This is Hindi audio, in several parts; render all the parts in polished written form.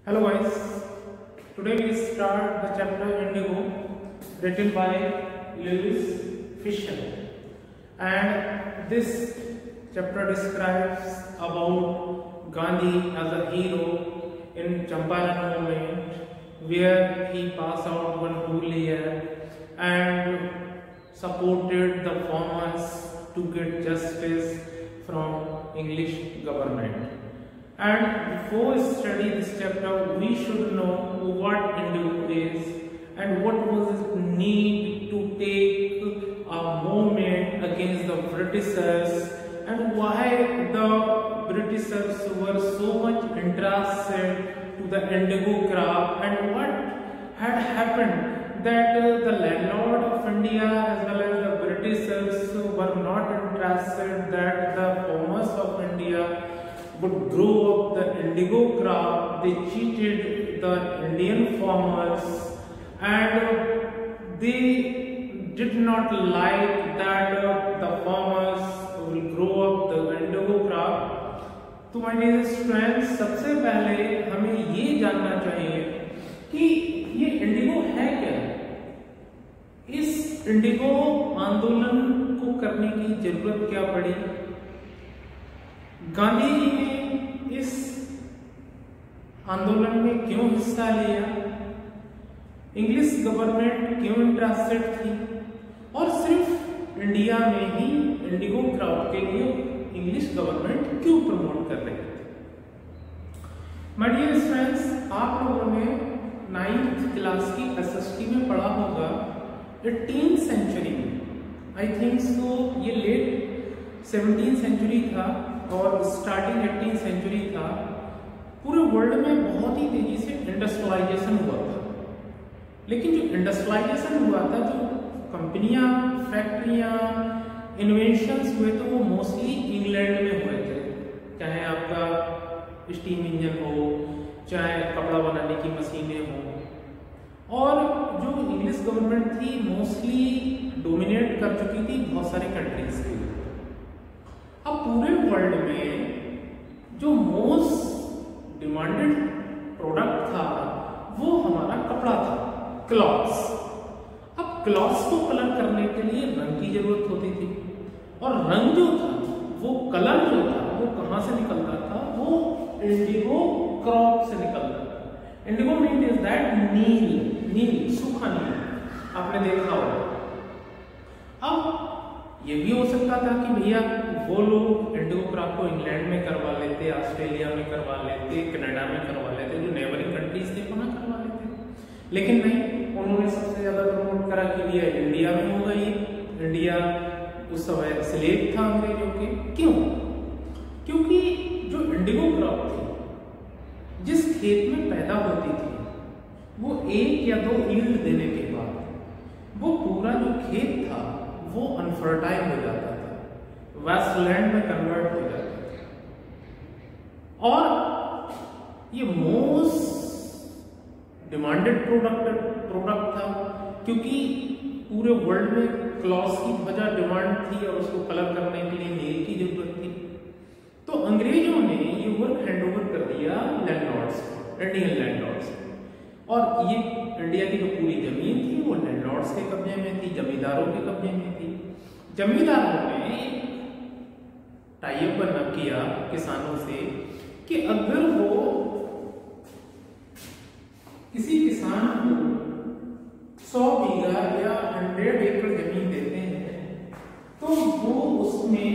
Hello guys, today we start the chapter Indigo written by Lewis Fisher, and this chapter describes about Gandhi as a hero in Champaran movement where he passed out one whole year and supported the farmers to get justice from English government. And before we study this chapter, we should know what Indigo is and what was its need to take a movement against the Britishers and why the Britishers were so much interested to the indigo crop and what had happened that the landlord of India as well as the Britishers were not interested that the farmers of India would grow up the indigo crop. They cheated the Indian farmers and they did not like that the farmers will grow up the indigo crop. तो my dear friends, सबसे पहले हमें ये जानना चाहिए कि ये इंडिगो है क्या। इस इंडिगो आंदोलन को करने की जरूरत क्या पड़ी। गांधी जी ने इस आंदोलन में क्यों हिस्सा लिया, इंग्लिश गवर्नमेंट क्यों इंटरेस्टेड थी और सिर्फ इंडिया में ही इंडिगो क्रॉप के लिए इंग्लिश गवर्नमेंट क्यों प्रमोट कर रही थी। माय डियर फ्रेंड्स, आप लोगों ने 9th क्लास की एसएसटी में पढ़ा होगा 18th सेंचुरी में, आई थिंक सो ये लेट 17th सेंचुरी था और स्टार्टिंग 18th सेंचुरी था। पूरे वर्ल्ड में बहुत ही तेजी से इंडस्ट्रियलाइजेशन हुआ था, लेकिन जो इंडस्ट्रियलाइजेशन हुआ था, जो कंपनियां, फैक्ट्रियां, इन्वेंशंस हुए थे वो मोस्टली इंग्लैंड में हुए थे। चाहे आपका स्टीम इंजन हो, चाहे कपड़ा बनाने की मशीनें हो, और जो इंग्लिश गवर्नमेंट थी मोस्टली डोमिनेट कर चुकी थी बहुत सारे कंट्रीज के। अब पूरे वर्ल्ड में जो मोस्ट डिमांडेड प्रोडक्ट था वो हमारा कपड़ा था, क्लॉथ्स। अब क्लॉथ्स को कलर करने के लिए रंग की जरूरत होती थी और रंग जो था, वो कलर जो था, वो कहां से निकलता था, वो इंडिगो क्रॉप से निकलता था। इंडिगो मीन इज दैट नील, सूखा नील, आपने देखा होगा। अब ये भी हो सकता था कि भैया वो लोग इंडिगो क्रॉप को इंग्लैंड में करवा लेते, ऑस्ट्रेलिया में करवा लेते, कनाडा में करवा लेते, जो नेबरिंग कंट्रीज थे वहां करवा लेते, लेकिन नहीं, उन्होंने सबसे ज्यादा प्रमोट करा कि भैया इंडिया में होगा। ये इंडिया उस समय स्लेव था अंग्रेजों के। क्यों? क्योंकि जो इंडिगो क्रॉप थी जिस खेत में पैदा होती थी वो 1 या 2 ईल्ड देने के बाद वो पूरा जो खेत था वो अनफर्टाइल हो जाता था, वेस्टलैंड में कन्वर्ट हो जाता था। और ये मोस्ट डिमांडेड प्रोडक्ट था क्योंकि पूरे वर्ल्ड में क्लॉथ्स की बहुत ज्यादा डिमांड थी और उसको कलर करने के लिए नील की जरूरत थी। तो अंग्रेजों ने ये वर्क हैंडओवर कर दिया लैंडलॉर्ड्स को, इंडियन लैंडलॉर्ड्स को। और ये इंडिया की जो पूरी जमीन थी वो लैंडलॉर्ड्स के कब्जे में थी, जमींदारों के कब्जे में थी। जमींदारों ने टाई अप बना किया किसानों से कि अगर वो किसी किसान को 100 बीघा या 100 एकड़ जमीन देते हैं तो वो उसमें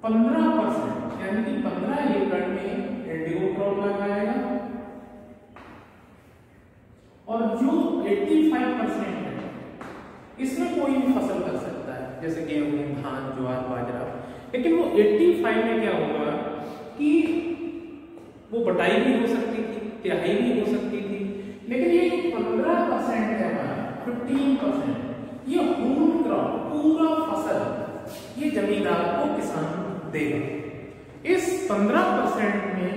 15% यानी कि 15 एकड़ में इंडिगो क्रॉप लगाएगा और जो 85% है इसमें कोई भी फसल कर सकता है, जैसे गेहूं, धान, ज्वार, बाजरा। लेकिन वो 85 में क्या होगा कि वो बटाई भी हो सकती थी, तिहाई भी हो सकती थी, लेकिन ये 15% है हमारा, 15%, ये होल क्रॉप, पूरा फसल ये जमींदार को किसान देगा। इस 15% में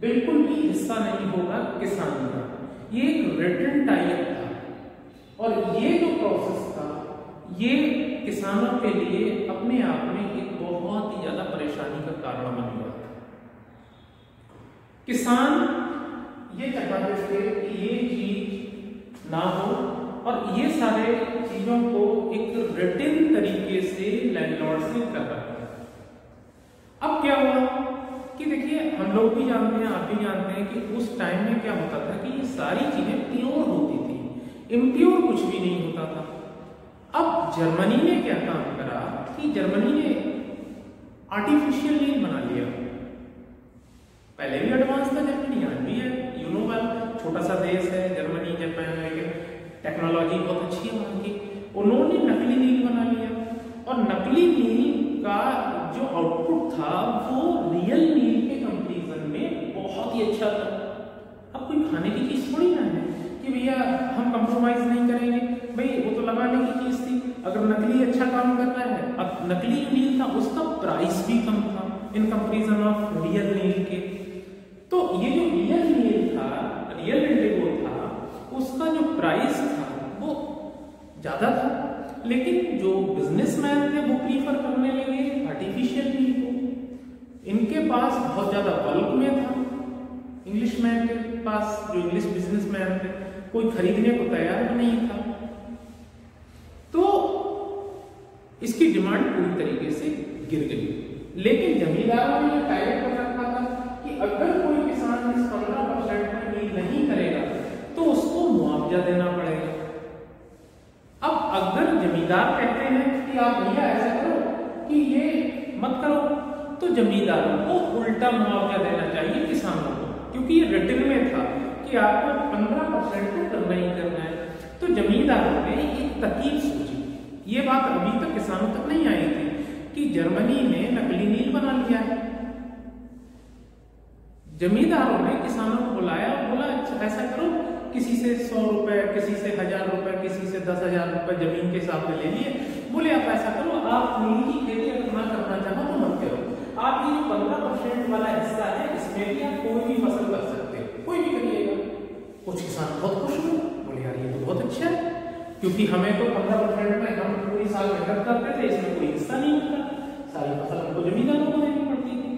बिल्कुल भी हिस्सा नहीं होगा किसान का। ये एक रिटन टाई अप था और ये जो प्रोसेस था ये किसानों के लिए अपने आप में एक बहुत ही ज्यादा परेशानी का कारण बन गया। किसान ये चाहते थे कि ये चीज ना हो और ये सारे चीजों को एक रिटन तरीके से लैंडलॉर्ड से कर रखा है। अब क्या हुआ कि देखिए, हम लोग भी जानते हैं, आप भी जानते हैं कि उस टाइम में क्या होता था कि ये सारी चीजें प्योर होती थी, इम्प्योर कुछ भी नहीं होता था। अब जर्मनी ने क्या काम करा कि जर्मनी ने आर्टिफिशियल नील बना लिया। पहले भी एडवांस था जर्मनी, आज भी है, यू नो वेल, छोटा सा देश है जर्मनी, जापान, टेक्नोलॉजी बहुत अच्छी है वहां की। उन्होंने नकली नील बना लिया और नकली नील का जो आउटपुट था वो रियल नील के कंपैरिजन में बहुत ही अच्छा था। अब कोई खाने की चीज थोड़ी ना है कि भैया हम कंप्रोमाइज नहीं करेंगे, भाई वो तो लगाने की चीज थी। अगर नकली अच्छा काम कर रहा है, अब नकली नील था उसका प्राइस भी कम था इन कंपैरिजन ऑफ रियल नील के। तो ये जो रियल नील था, रियल इंडिगो था, उसका जो प्राइस था वो ज्यादा था, लेकिन जो बिजनेसमैन थे वो प्रीफर करने लगे आर्टिफिशियल नील को। इनके पास बहुत ज्यादा बल्क में था, इंग्लिशमैन के पास, जो इंग्लिश बिजनेसमैन थे, कोई खरीदने को तैयार नहीं था। तो इसकी डिमांड पूरी तरीके से गिर गई। लेकिन जमींदारों ने यह टारगेट कर रखा था कि अगर कोई किसान इस 15% में नील नहीं करेगा तो उसको मुआवजा देना पड़ेगा। अब अगर जमींदार कहते हैं कि आप भैया ऐसा करो कि ये मत करो, तो जमींदारों को उल्टा मुआवजा देना चाहिए किसानों को, क्योंकि ये रिटन में था कि आपको 15% तो करना ही करना है। तो जमींदारों ने एक तरकीब सोची। ये बात अभी तक किसानों तक नहीं आई थी कि जर्मनी ने नकली नील बना लिया है। जमींदारों ने किसानों को बुलाया और बोला, अच्छा ऐसा करो, किसी से 100 रुपए, किसी से 1000 रुपए, किसी से 10,000 रुपए जमीन के हिसाब में ले लिए। बोले आप ऐसा करो, आप नील की खेती अगर ना करना चाहो तो मत करो, आप ये जो 15% वाला हिस्सा है इसमें भी आप कोई भी फसल कर सकते हो, कोई भी करिएगा। कुछ किसान बहुत खुश हुए, बोले यार ये तो बहुत अच्छा है, क्योंकि हमें तो 15% में हम पूरी साल मेहनत करते थे, इसमें कोई हिस्सा नहीं मिलता, सारी फसल हमको जमींदारों को देनी पड़ती थी।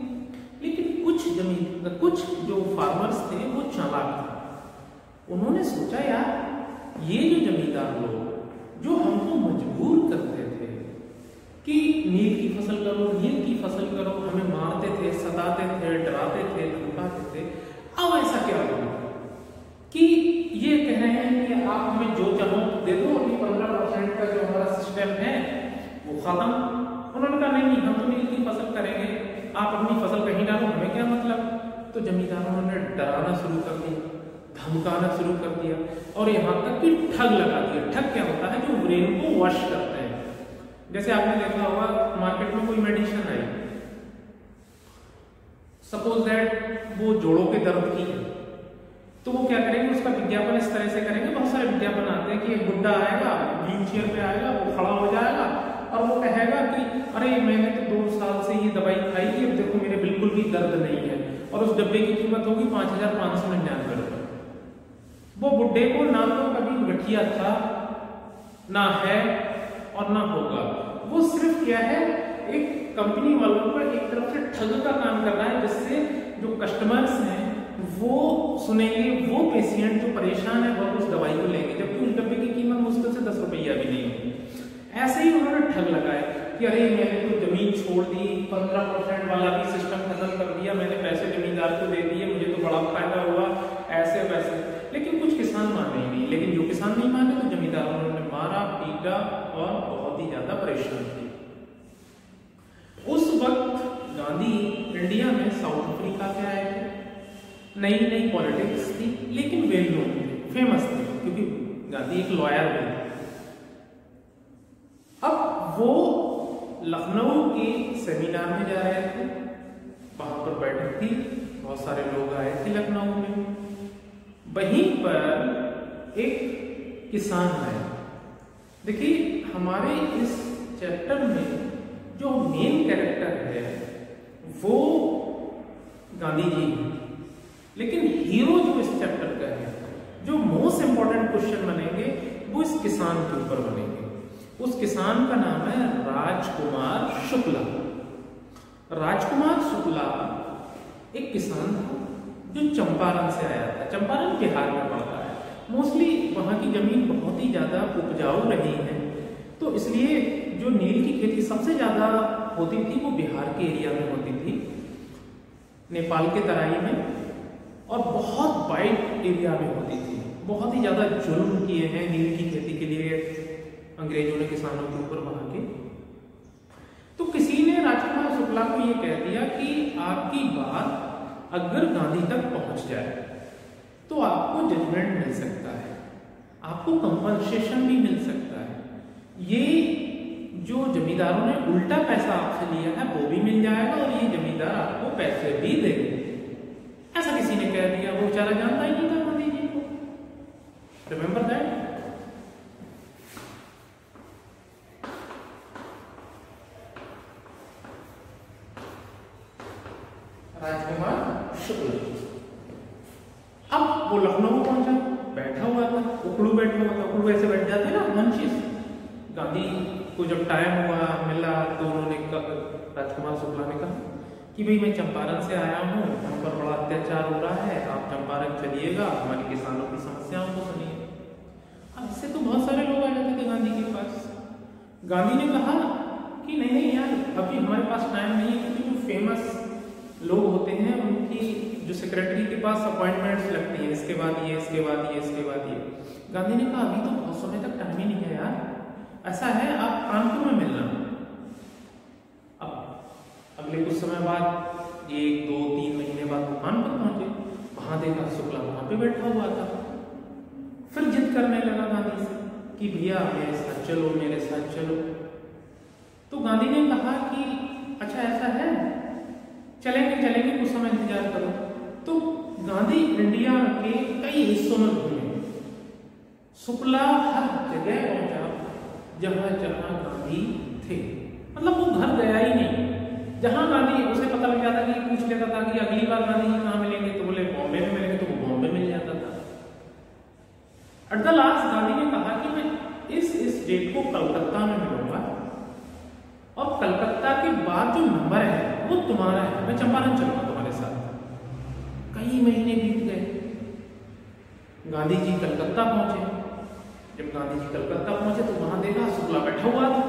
लेकिन कुछ जो फार्मर्स थे वो चालाक थे। उन्होंने सोचा यार ये जो जमींदार लोग जो हमको मजबूर करते थे कि नील की फसल करो, नील की फसल करो, हमें मारते थे, सताते थे, डराते थे, धमकाते थे, अब ऐसा क्या होगा कि ये कह रहे हैं कि आप हमें जो चाहो दे दो, अभी 15% का जो हमारा सिस्टम है वो खत्म। उन्होंने कहा नहीं, हम तो नील की फसल करेंगे, आप अपनी फसल कहीं डालो, हमें क्या मतलब। तो जमींदारों ने डराना शुरू कर दिया, धमकाना शुरू कर दिया और यहाँ तक कि ठग लगा दिया। ठग क्या होता है? जो ब्रेन को वॉश करते हैं। जैसे आपने देखा होगा मार्केट में कोई मेडिसिन आई, सपोज दैट वो जोड़ों के दर्द की है, तो वो क्या करेंगे, उसका विज्ञापन इस तरह से करेंगे। बहुत सारे विज्ञापन आते हैं कि एक बुड्ढा आएगा, व्हील चेयर पे आएगा, वो खड़ा हो जाएगा और वो कहेगा कि अरे मैंने तो 2 साल से ये दवाई खाई थी, अब देखो मेरे बिल्कुल भी दर्द नहीं है, और उस डब्बे की कीमत होगी 5,599 रुपए। वो बुड्ढे को ना तो कभी गठिया था, ना है और ना होगा। वो सिर्फ क्या है, एक कंपनी वालों पर एक तरफ से ठग का काम कर रहा है, जिससे जो कस्टमर्स हैं वो सुनेंगे, वो पेशेंट जो परेशान है वो उस दवाई को लेंगे, जबकि उस डब्बे की कीमत मुश्किल से 10 रुपया भी नहीं होगी। ऐसे ही उन्होंने ठग लगाया कि अरे मैंने तो जमीन छोड़ दी, 15% वाला भी सिस्टम खत्म कर दिया, मैंने पैसे जमींदार को दे दिए, मुझे तो बड़ा फायदा हुआ, ऐसे वैसे। लेकिन कुछ किसान माने ही नहीं। लेकिन जो किसान नहीं माने तो जमींदारों ने मारा, पीटा और बहुत ही ज्यादा परेशान किया। उस वक्त गांधी इंडिया में साउथ अफ्रीका से आए थे, नई नई पॉलिटिक्स थी, लेकिन वेल नोन थे, फेमस थे, क्योंकि गांधी एक लॉयर थे। अब वो लखनऊ के सेमिनार में जा रहे थे, वहां पर बैठक थी, बहुत सारे लोग आए थे लखनऊ में। वहीं पर एक किसान आए। देखिए हमारे इस चैप्टर में जो मेन कैरेक्टर है वो गांधी जी हैं, लेकिन हीरो जो इस चैप्टर का है, जो मोस्ट इंपॉर्टेंट क्वेश्चन बनेंगे वो इस किसान के ऊपर बनेंगे। उस किसान का नाम है राजकुमार शुक्ला। राजकुमार शुक्ला एक किसान था जो चंपारण से आया था। चंपारण बिहार में पड़ता है। मोस्टली वहाँ की जमीन बहुत ही ज़्यादा उपजाऊ रही है, तो इसलिए जो नील की खेती सबसे ज़्यादा होती थी वो बिहार के एरिया में होती थी, नेपाल के तराई में, और बहुत वाइड एरिया में होती थी। बहुत ही ज़्यादा जुल्म किए हैं नील की खेती के लिए अंग्रेजों ने किसानों के ऊपर वहाँ के। तो किसी ने राजकुमार शुक्ला को ये कह दिया कि आपकी बात अगर गांधी तक पहुंच जाए तो आपको जजमेंट मिल सकता है, आपको कंपनसेशन भी मिल सकता है, ये जो जमींदारों ने उल्टा पैसा आपसे लिया है वो भी मिल जाएगा और ये जमींदार आपको पैसे भी देंगे। ऐसा किसी ने कह दिया। वो बेचारा जानता ही नहीं था गांधी जी को। Remember that. राजकुमार शुक्ला। अब वो लखनऊ पहुंचा, बैठा हुआ था, उकड़ू बैठा हुआ था। उकड़ू ऐसे बैठ जाते ना मंचिस। गांधी को जब टाइम हुआ मिला तो उन्होंने राजकुमार शुक्ला ने कहा कि भाई मैं चंपारण से आया हूँ, हम पर बड़ा अत्याचार हो रहा है, आप चंपारण चलिएगा, हमारे किसानों की समस्याओं को सुनिए। अब इससे तो बहुत सारे लोग आ जाते थे गांधी के पास। गांधी ने कहा कि नहीं नहीं यार, अभी हमारे पास टाइम नहीं है, क्योंकि जो फेमस लोग होते हैं उनकी जो सेक्रेटरी के पास अपॉइंटमेंट्स लगती है, इसके बाद ये, इसके बाद ये, इसके बाद ये। गांधी ने कहा अभी तो बहुत समय तक टाइम ही नहीं है यार, ऐसा है आप कानपुर में मिलना। अब अगले कुछ समय बाद, 1, 2, 3 महीने बाद वो कानपुर पहुंचे। वहां देखा शुक्ला वहां पे बैठा हुआ था। फिर जिद करने लगा गांधी से कि भैया मेरे साथ चलो, मेरे साथ चलो। तो गांधी ने कहा कि अच्छा ऐसा है, चलेंगे चलेंगे, कुछ समय इंतजार करो। तो गांधी इंडिया के कई हिस्सों में घूमे। शुक्ला हर जगह पहुंचा जहां जहां गांधी थे। मतलब वो घर गया ही नहीं। जहां गांधी, उसे पता लग जाता कि पूछ लेता था कि अगली बार गांधी जी कहाँ मिलेंगे, तो बोले बॉम्बे में मिलेंगे, तो वो बॉम्बे मिल जाता था। एट द लास्ट गांधी ने कहा कि मैं इस डेट को कलकत्ता में मिलूंगा, और कलकत्ता के बाद जो नंबर है वो तुम्हारा है, मैं चंपारण चलूंगा तुम्हारे साथ। कई महीने बीत गए। गांधी जी कलकत्ता पहुंचे। जब गांधी जी कलकत्ता पहुंचे तो वहां देखा शुक्ला बैठा हुआ था।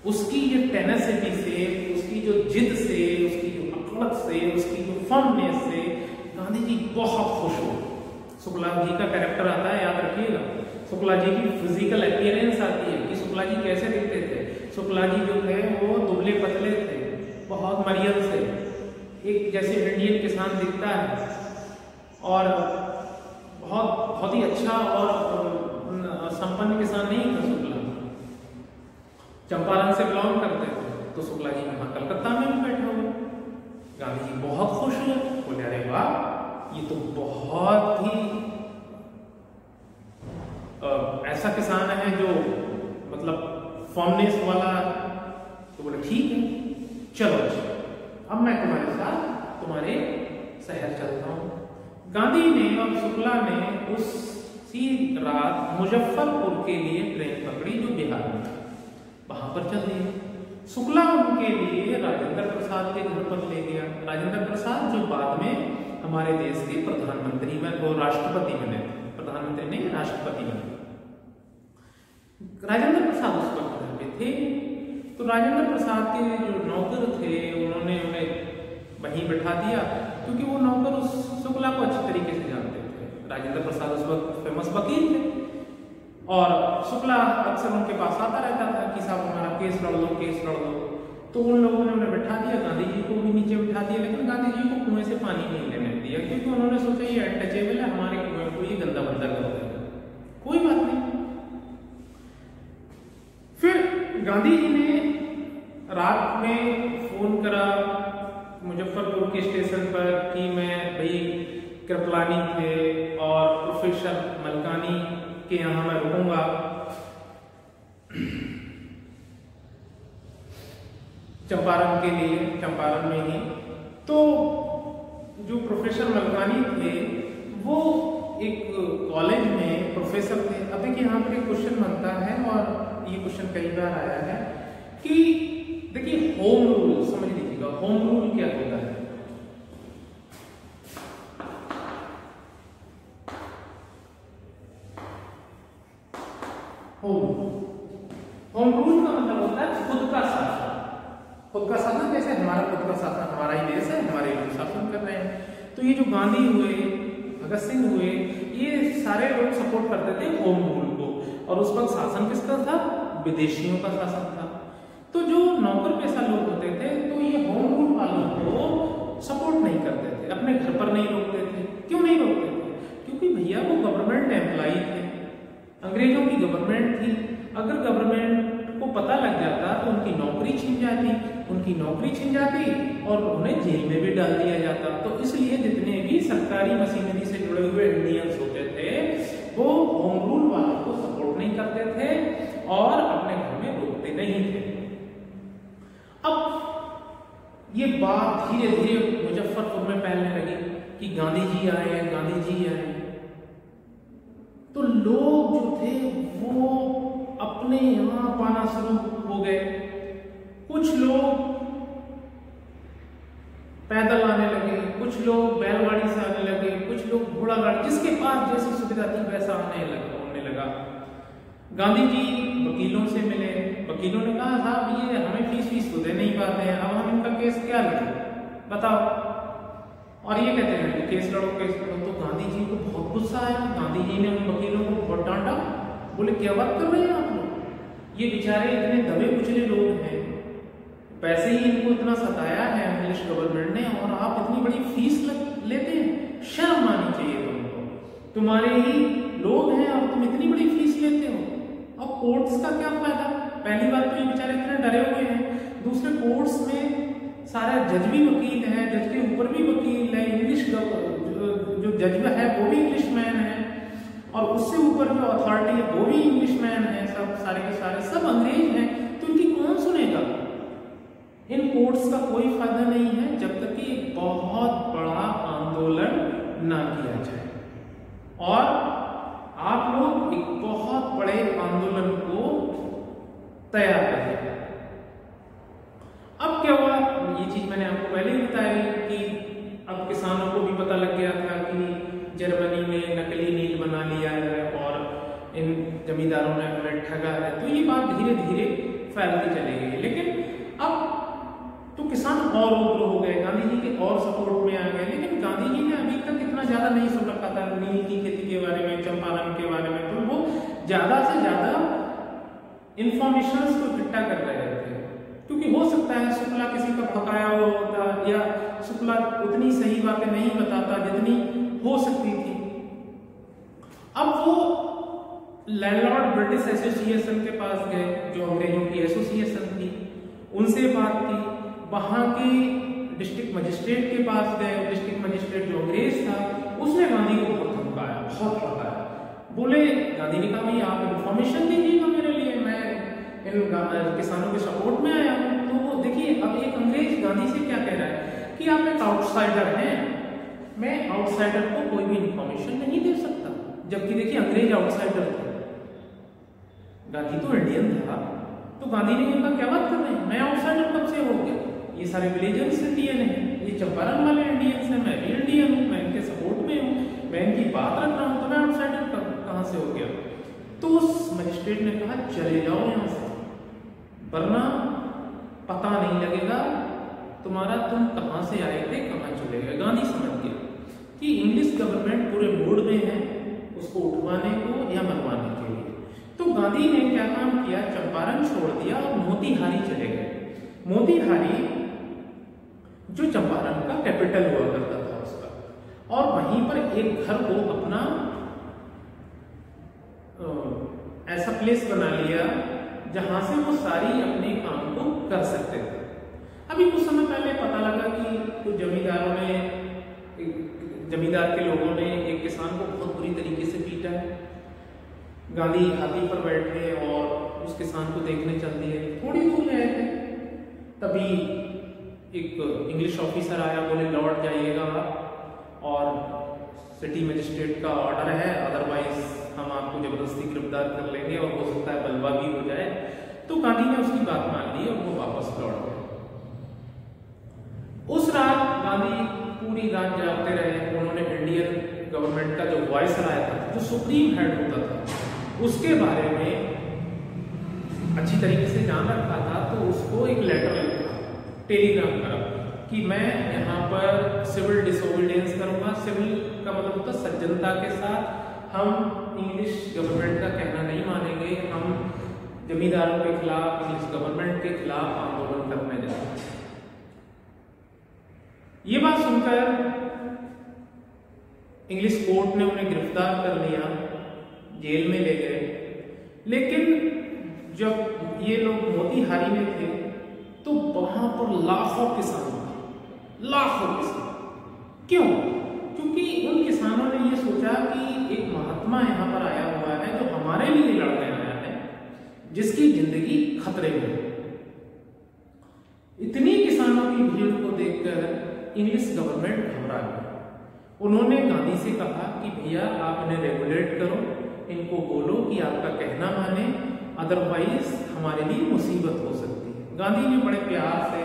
उसकी ये टेनेसिटी से, उसकी जो जिद से, उसकी जो अकड़त से, उसकी जो फर्मनेस से गांधी जी बहुत खुश हो। शुक्ला जी का कैरेक्टर आता है, याद रखिएगा। शुक्ला जी की फिजिकल अपीयरेंस आती है कि शुक्ला जी कैसे दिखते थे। शुक्ला जी जो थे वो दुबले पतले थे, बहुत मरियम से, एक जैसे इंडियन किसान दिखता है, और बहुत ही अच्छा और संपन्न किसान नहीं था शुक्ला। चंपारण से बिलोंग करते थे। तो शुक्ला जी वहां कलकत्ता में भी बैठे हुए। गांधी जी बहुत खुश हुए, बोले अरे वाह, ये तो बहुत ही ऐसा किसान है जो मतलब फॉर्मनेस वाला। तो बोले ठीक है, चलो अब मैं तुम्हारे साथ तुम्हारे शहर चलता हूं। गांधी ने और शुक्ला ने उसी रात मुजफ्फरपुर के लिए ट्रेन पकड़ी, जो बिहार में, वहां पर चल दिए। शुक्ला उनके लिए राजेंद्र प्रसाद के घर पर ले गया। राजेंद्र प्रसाद जो बाद में हमारे देश के प्रधानमंत्री में, वो राष्ट्रपति बने, प्रधानमंत्री नहीं राष्ट्रपति बने। राजेंद्र प्रसाद उस वक्त घर पे थे। तो राजेंद्र प्रसाद के जो नौकर थे उन्होंने उन्हें वहीं बैठा दिया, क्योंकि वो नौकर उस शुक्ला को अच्छी तरीके से जानते थे। राजेंद्र प्रसाद उस वक्त फेमस वकील थे, और शुक्ला अक्सर उनके पास आता रहता था कि साहब हमारा केस लड़ लो, केस लड़ लो। तो उन लोगों ने उन्हें बैठा दिया, गांधी जी को भी नीचे बैठा दिया, लेकिन गांधी जी को कुएं से पानी नहीं लेने दिया, क्योंकि उन्होंने सोचा ये अनटचेबल है, हमारे कुएं को ये गंदा बंदा कर देगा, कोई बात नहीं। फिर गांधी जी ने रात में फोन करा मुजफ्फरपुर के स्टेशन पर कि मैं भाई कृपलानी थे और प्रोफेसर मलकानी के यहाँ मैं रुकूंगा। चंपारण के लिए, चंपारण में ही। तो जो प्रोफेसर मलकानी थे वो एक कॉलेज में प्रोफेसर थे। अब देखिए यहाँ पर एक क्वेश्चन बनता है, और ये क्वेश्चन कई बार आया है कि देखिए होम रूल समझ लीजिएगा, होम रूल क्या होता है। होम होम रूल का मतलब होता है खुद का शासन। खुद का शासन जैसे हमारा खुद का शासन, हमारा ही देश है, हमारे लोग शासन कर रहे हैं। तो ये जो गांधी हुए, भगत सिंह हुए, ये सारे लोग सपोर्ट करते थे होम रूल को। और उस वक्त शासन किसका था? विदेशियों का शासन था। तो जो नौकर पेशा लोग होते थे तो ये होम रूल वालों को सपोर्ट नहीं करते थे, अपने घर पर नहीं रोकते थे। क्यों नहीं रोकते थे? क्योंकि भैया वो गवर्नमेंट एम्प्लॉई थे, अंग्रेजों की गवर्नमेंट थी। अगर गवर्नमेंट को पता लग जाता तो उनकी नौकरी छिन जाती, और उन्हें जेल में भी डाल दिया जाता। तो इसलिए जितने भी सरकारी मशीनरी से जुड़े हुए इंडियंस होते थे वो होम रूल वालों को सपोर्ट नहीं करते थे और अपने घर में रोकते नहीं थे। अब ये बात धीरे धीरे मुजफ्फरपुर में फैलने लगी कि गांधी जी आए, गांधी जी आए। तो लोग जो थे वो अपने यहां पाना शुरू हो गए। कुछ लोग पैदल आने लगे, कुछ लोग बैलगाड़ी से आने लगे, कुछ लोग घोड़ा गाड़ी, जिसके पास जैसी सुविधा थी वैसा होने लगा। गांधी जी वकीलों से मिले। वकीलों ने कहा साहब ये हमें फीस तो दे नहीं पाते हैं, अब हम इनका केस क्या लड़ें, बताओ। और ये कहते हैं केस लड़ो। तो गांधी जी को बहुत गुस्सा आया। गांधी जी ने उन वकीलों को बहुत डांटा। बोले क्या बात कर रहे हैं आप लोग, ये बेचारे इतने दबे कुचले लोग हैं, पैसे ही इनको इतना सताया है इंग्लिश गवर्नमेंट ने, और आप इतनी बड़ी फीस लेते हैं। शर्म आनी चाहिए तुमको, तुम्हारे ही लोग हैं और तुम इतनी बड़ी फीस लेते हो। और कोर्ट्स का क्या फायदा? पहली बात तो ये बेचारे इतने डरे हुए हैं, दूसरे कोर्ट्स में सारे जज भी वकील है, जज के ऊपर भी वकील है, इंग्लिश जो जज है वो भी इंग्लिश मैन है, और उससे ऊपर जो अथॉरिटी है वो भी इंग्लिश मैन है। सब सारे के सारे सब अंग्रेज हैं। तो इनकी कौन सुनेगा? इन कोर्ट्स का कोई फायदा नहीं है जब तक कि बहुत बड़ा आंदोलन ना किया जाए। और आप लोग एक बहुत बड़े आंदोलन को तैयार करें। अब क्या हुआ? ये चीज मैंने आपको पहले ही बताई कि अब किसानों को भी पता लग गया था कि जर्मनी में नकली नील बना लिया है और इन जमींदारों ने हमें ठगा है। तो ये बात धीरे धीरे फैलती चली गई। लेकिन अब तो किसान और उग्र हो गए, गांधी जी के और सपोर्ट में आ गए। लेकिन गांधी जी ने अभी तक इतना ज्यादा नहीं सुन रखा था नील की खेती के बारे में, चंपारण के बारे में। तो वो ज्यादा से ज्यादा इंफॉर्मेशन को इकट्ठा कर रहे थे, क्योंकि हो सकता है शुक्ला किसी का भकाया हुआ होता या शुक्ला उतनी सही बातें नहीं बताता जितनी हो सकती थी। अब वो लैंडलॉर्ड ब्रिटिश एसोसिएशन के पास गए, जो अंग्रेजों की एसोसिएशन थी, उनसे बात की। वहां के डिस्ट्रिक्ट मजिस्ट्रेट के पास गए। डिस्ट्रिक्ट मजिस्ट्रेट जो अंग्रेज था उसने गांधी को बहुत धमकाया, बहुत भड़काया। बोले, गांधी ने कहा भाई आप इंफॉर्मेशन दीजिएगा मेरे लिए, मैं इन किसानों के सपोर्ट में आया हूं। तो देखिए अब एक अंग्रेज गांधी से क्या कह रहा है कि आप एक आउटसाइडर हैं, मैं आउटसाइडर को कोई भी इंफॉर्मेशन नहीं दे सकता। जबकि देखिए अंग्रेज आउटसाइडर थे, गांधी तो इंडियन था। तो गांधी ने कहा क्या बात कर रहे हैं, मैं आउटसाइडर कब से हो गया? ये सारे विलेजर्स इंडियन हैं, ये चंपारण वाले इंडियंस हैं, मैं भी इंडियन हूँ, मैं इनके सपोर्ट में हूँ, मैं इनकी बात रख रहा हूँ, तो मैं आउटसाइडर कहाँ से हो गया? तो उस मजिस्ट्रेट ने कहा चले जाओ यहाँ से, वरना पता नहीं लगेगा तुम्हारा तुम कहां से आए थे कहां चले गए। गांधी समझ गया कि इंग्लिश गवर्नमेंट पूरे मूड में है उसको उठवाने को या मरवाने के लिए। तो गांधी ने क्या काम किया, चंपारण छोड़ दिया और मोतीहारी चले गए। मोतीहारी जो चंपारण का कैपिटल हुआ करता था उसका, और वहीं पर एक घर को अपना ऐसा प्लेस बना लिया जहां से वो सारी अपने काम को कर सकते थे। अभी कुछ समय पहले पता लगा कि कुछ जमींदार के लोगों ने एक किसान को बहुत बुरी तरीके से पीटा है। गांधी हाथी पर बैठे और उस किसान को देखने चल दिए। थोड़ी दूर गए थे, तभी एक इंग्लिश ऑफिसर आया, बोले लौट जाइएगा और सिटी मजिस्ट्रेट का ऑर्डर है, अदरवाइज हम आपको जबरदस्ती गिरफ्तार कर लेंगे और हो सकता है बलवा भी हो जाए। तो गांधी ने उसकी बात मान ली और वो वापस लौट गए। उस रात गांधी पूरी रात जागते रहे। उन्होंने इंडियन गवर्नमेंट का जो वॉइस आया था, जो सुप्रीम हेड होता था, उसके बारे में अच्छी तरीके से जान रखा था तो उसको एक लेटर लिखा, टेलीग्राम करा कि मैं यहाँ पर सिविल डिसोबीडियंस करूँगा। सिविल का मतलब होता है सज्जनता के साथ हम इंग्लिश गवर्नमेंट का कहना नहीं मानेंगे, हम जमींदारों के खिलाफ, इंग्लिश गवर्नमेंट के खिलाफ आंदोलन करने जा रहे हैं। ये बात सुनकर इंग्लिश कोर्ट ने उन्हें गिरफ्तार कर लिया, जेल में ले गए। लेकिन जब ये लोग मोतीहारी में थे तो वहां पर लाखों किसान थे, लाखों किसान। क्यों? क्योंकि उन किसानों ने ये सोचा कि एक महात्मा यहाँ पर आया हुआ है जो हमारे लिए लड़ने आया है, जिसकी जिंदगी खतरे में है। इतनी किसानों की भीड़ को देखकर इंग्लिश गवर्नमेंट घबरा गई। उन्होंने गांधी से कहा कि भैया आप इन्हें रेगुलेट करो, इनको बोलो कि आपका कहना माने, अदरवाइज हमारे लिए मुसीबत हो सकती है। गांधी ने बड़े प्यार से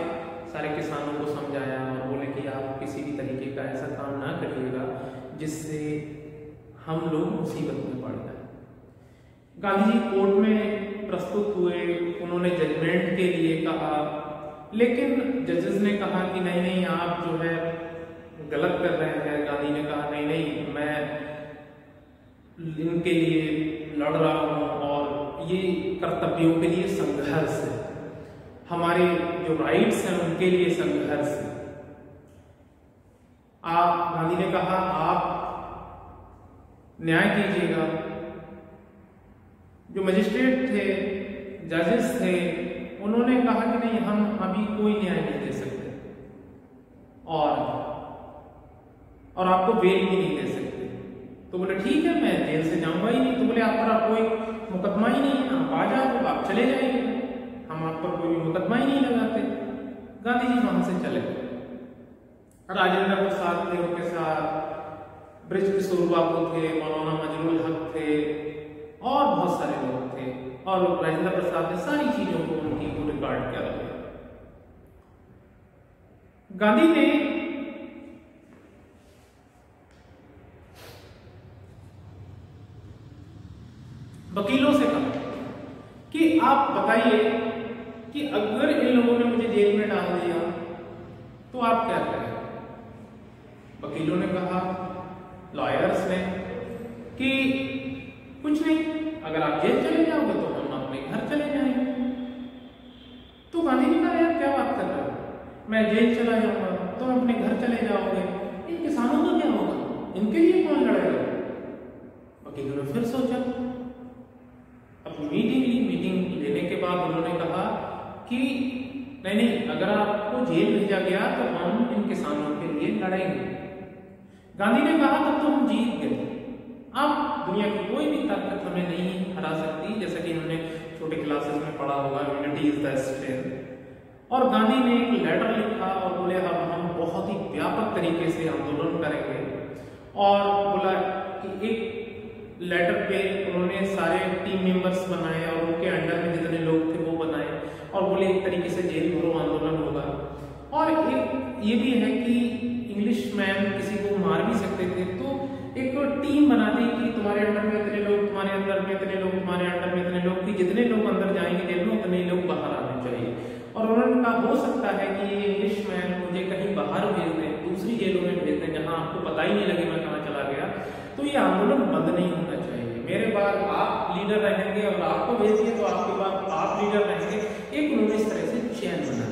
सारे किसानों को समझाया और बोले कि आप किसी भी तरीके का ऐसा काम ना करिएगा जिससे हम लोग मुसीबत में पड़ जाए। गांधी जी कोर्ट में प्रस्तुत हुए, उन्होंने जजमेंट के लिए कहा, लेकिन जजेस ने कहा कि नहीं नहीं आप जो है गलत कर रहे हैं। गांधी ने कहा नहीं नहीं मैं इनके लिए लड़ रहा हूं और ये कर्तव्यों के लिए संघर्ष है, हमारे जो राइट्स हैं उनके लिए संघर्ष है। गांधी ने कहा आप न्याय कीजिएगा। जो मजिस्ट्रेट थे, जजेस थे, उन्होंने कहा कि नहीं हम अभी कोई न्याय नहीं दे सकते और आपको बेल भी नहीं दे सकते। तो बोले ठीक है मैं जेल से जाऊंगा ही नहीं। तो बोले आप पर कोई मुकदमा ही नहीं है, आप आ जाओ तो आप चले जाइए, हम आप पर कोई मुकदमा ही नहीं लगाते। गांधी जी वहां से चले गए। राजेंद्र प्रसाद थे उनके साथ, ब्रिज किशोर बाबू थे, मौलाना मजरूल हक थे और बहुत सारे लोग थे। और राजेंद्र प्रसाद ने सारी चीजों को उनकी को रिकॉर्ड किया। गांधी ने वकीलों से कहा कि आप बताइए कि अगर इन लोगों ने मुझे जेल में डाल दिया तो आप क्या करें। वकीलों ने कहा, लॉयर्स ने, कि कुछ नहीं, अगर आप जेल चले जाओगे तो हम अपने घर चले जाएंगे। तो गांधी ने कहा यार क्या बात कर रहे हो, मैं जेल चला जाऊंगा तुम अपने घर चले जाओगे, इन किसानों का क्या होगा, इनके लिए कौन लड़ेगा। वकीलों ने फिर सोचा, अपनी मीटिंग ली। मीटिंग लेने के बाद उन्होंने कहा कि नहीं नहीं अगर आपको जेल भेजा गया तो हम इन किसानों के लिए लड़ेंगे। गांधी ने कहा तब तो हम जीत गए, अब दुनिया की कोई भी ताकत हमें नहीं हरा सकती। जैसा कि हमने छोटे क्लासेस में पढ़ा होगा, यूनिटी इज द स्ट्रेंथ। और गांधी ने एक लेटर लिखा और बोले अब हम बहुत ही व्यापक तरीके से आंदोलन करेंगे। और बोला कि एक लेटर पे उन्होंने सारे टीम मेंबर्स बनाए और उनके अंडर में जितने लोग थे वो बनाए और बोले एक तरीके से जेल भरो आंदोलन होगा। और एक ये भी है कि इंग्लिश मैन किसी को मार भी सकते थे, तो एक टीम बना दी कि तुम्हारे अंडर में इतने लोग, तुम्हारे अंदर में इतने लोग, तुम्हारे अंडर में इतने लोग, कि जितने लोग अंदर जाएंगे जेल में उतने लोग बाहर आने चाहिए। और उन्होंने कहा हो सकता है कि ये इंग्लिश मैन मुझे कहीं बाहर भेज दें, दूसरी जेलों में भेज दें जहां आपको पता ही नहीं लगे मैं कहाँ चला गया, तो ये आंदोलन बंद नहीं होना चाहिए। मेरे बाद आप लीडर रहेंगे और आपको भेज दिए तो आपके बाद आप लीडर रहेंगे। एक उन्होंने इस तरह से चैन बना।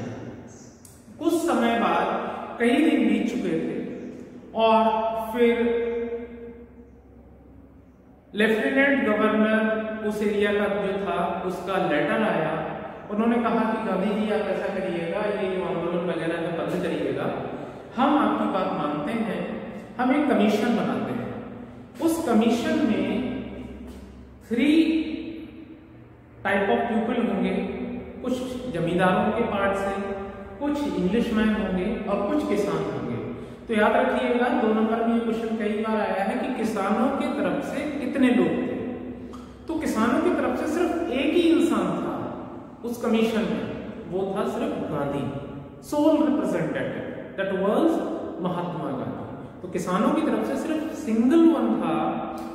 कुछ समय बाद कई दिन बीत चुके थे और फिर लेफ्टिनेंट गवर्नर उस एरिया का जो था उसका लेटर आया। उन्होंने कहा कि गांधी जी आप ऐसा करिएगा, ये जो आंदोलन वगैरह में बंद करिएगा, हम आपकी बात मानते हैं, हम एक कमीशन बनाते हैं। उस कमीशन में 3 टाइप ऑफ पीपल होंगे, कुछ जमींदारों के पार्ट से, कुछ इंग्लिशमैन होंगे और कुछ किसान होंगे। तो याद रखिएगा 2 नंबर में ये क्वेश्चन कई बार आया है कि किसानों की तरफ से कितने लोग थे। तो किसानों की तरफ से सिर्फ एक ही इंसान था उस कमीशन में, वो था सिर्फ Gandhi, sole representative, that was Mahatma Gandhi. तो किसानों की तरफ से सिर्फ सिंगल वन था।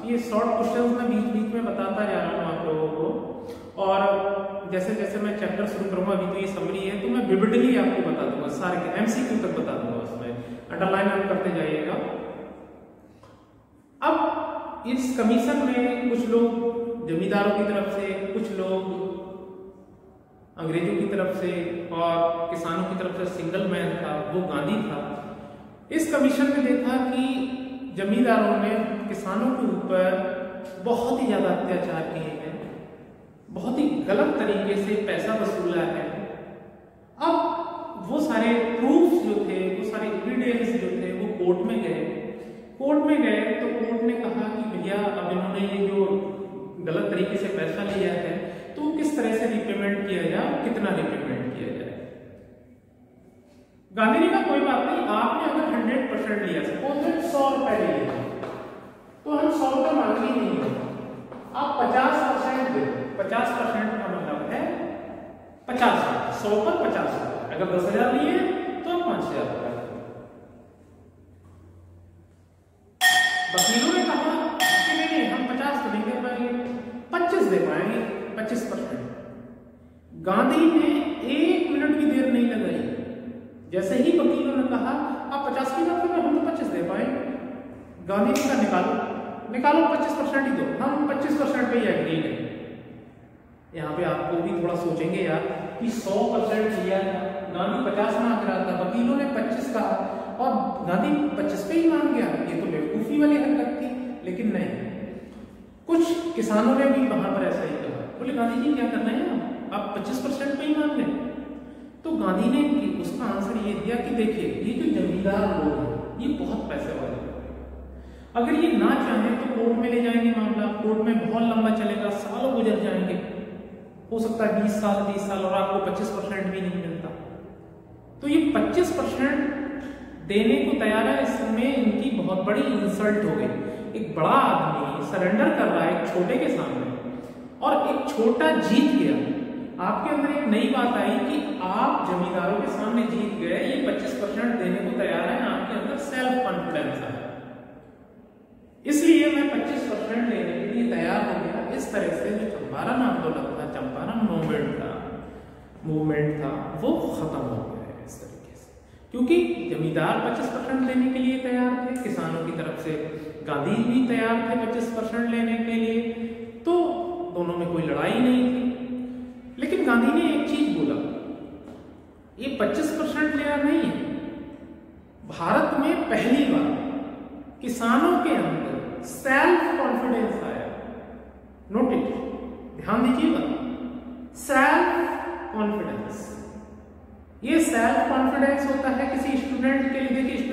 ये शॉर्ट क्वेश्चंस मैं बीच बीच में बताता जा रहा हूं आप लोगों को। और जैसे जैसे मैं चैप्टर शुरू करूंगा, अभी तो ये समरी है, तो मैं विविडली आपको बता दूंगा, सारे के एमसीक्यू तक बता दूंगा, उसमें अंडरलाइन आप करते जाइएगा। अब इस कमीशन में कुछ लोग जमींदारों की तरफ से, कुछ लोग अंग्रेजों की तरफ से और किसानों की तरफ से सिंगल मैन था, वो गांधी था। इस कमीशन ने देखा कि जमींदारों ने किसानों के ऊपर बहुत ही ज्यादा अत्याचार किए हैं, बहुत ही गलत तरीके से पैसा वसूला है। अब वो सारे प्रूफ्स जो थे, वो सारे एविडेंस जो थे, वो कोर्ट में गए। कोर्ट में गए तो कोर्ट ने कहा कि भैया अब इन्होंने ये जो गलत तरीके से पैसा लिया है, तो किस तरह से रिपेमेंट किया जाए, कितना रिपेमेंट किया जाए। गांधी ने कहा कोई बात नहीं, आपने अगर 100% लिया, सपोज 100 रुपए लिए, तो हम 100 रुपए मांगे ही नहीं, आप 50% दे। 50% का मतलब है 50, 100 पर 50 रुपए। अगर 10,000 लिए तो आप 5,000 रुपए। वकीलों ने कहा कि नहीं, हम 50 तो नहीं दे पाएंगे, 25 दे पाएंगे, 25%। गांधी ने 1 मिनट भी देर नहीं लगाई। जैसे ही वकीलों ने कहा आप 50 की बात करें, हम तो 25 दे पाएंगे, गांधी ने कहा निकालो 25% ही दो, हम 25% पे ही एग्री है। यहाँ पे आपको भी थोड़ा सोचेंगे यार कि 100% लिया था, गांधी 50 मांग रहा था, वकीलों ने 25 कहा और गांधी 25 पे ही मान गया, ये तो बेवकूफी वाली हरकत थी। लेकिन नहीं, कुछ किसानों ने भी वहां पर ऐसा ही कहा, बोले गांधी जी क्या कर रहे हैं आप 25% पे ही मान गए। तो गांधी ने उसका आंसर ये दिया कि देखिए ये जो जमींदार लोग हैं, ये बहुत पैसे वाले लोग हैं, अगर ये ना चाहें तो कोर्ट में ले जाएंगे मामला, कोर्ट में बहुत लंबा चलेगा, सालों गुजर जाएंगे, हो सकता है 20 साल 30 साल, और आपको 25% भी नहीं मिलता। तो ये 25% देने को तैयार है, इसमें इनकी बहुत बड़ी इंसल्ट हो गई। एक बड़ा आदमी सरेंडर कर रहा है एक छोटे के सामने, और एक छोटा जीत गया। आपके अंदर एक नई बात आई कि आप जमींदारों के सामने जीत गए, ये 25% देने को तैयार है, आपके अंदर सेल्फ कॉन्फिडेंस है, इसलिए मैं 25% लेने के लिए तैयार हो गया। इस तरह से जो चंपारण आंदोलन था, चंपारण मूवमेंट था, वो खत्म हो गया है इस तरीके से, क्योंकि जमींदार 25% लेने के लिए तैयार थे, किसानों की तरफ से गांधी भी तैयार थे 25% लेने के लिए, तो दोनों में कोई लड़ाई नहीं थी। लेकिन गांधी ने एक चीज बोला, ये 25% लेना नहीं है, भारत में पहली बार किसानों के अंदर सेल्फ कॉन्फिडेंस आया। नोटिस, ध्यान दीजिएगा, सेल्फ कॉन्फिडेंस। ये सेल्फ कॉन्फिडेंस होता है किसी स्टूडेंट के लिए, देखिए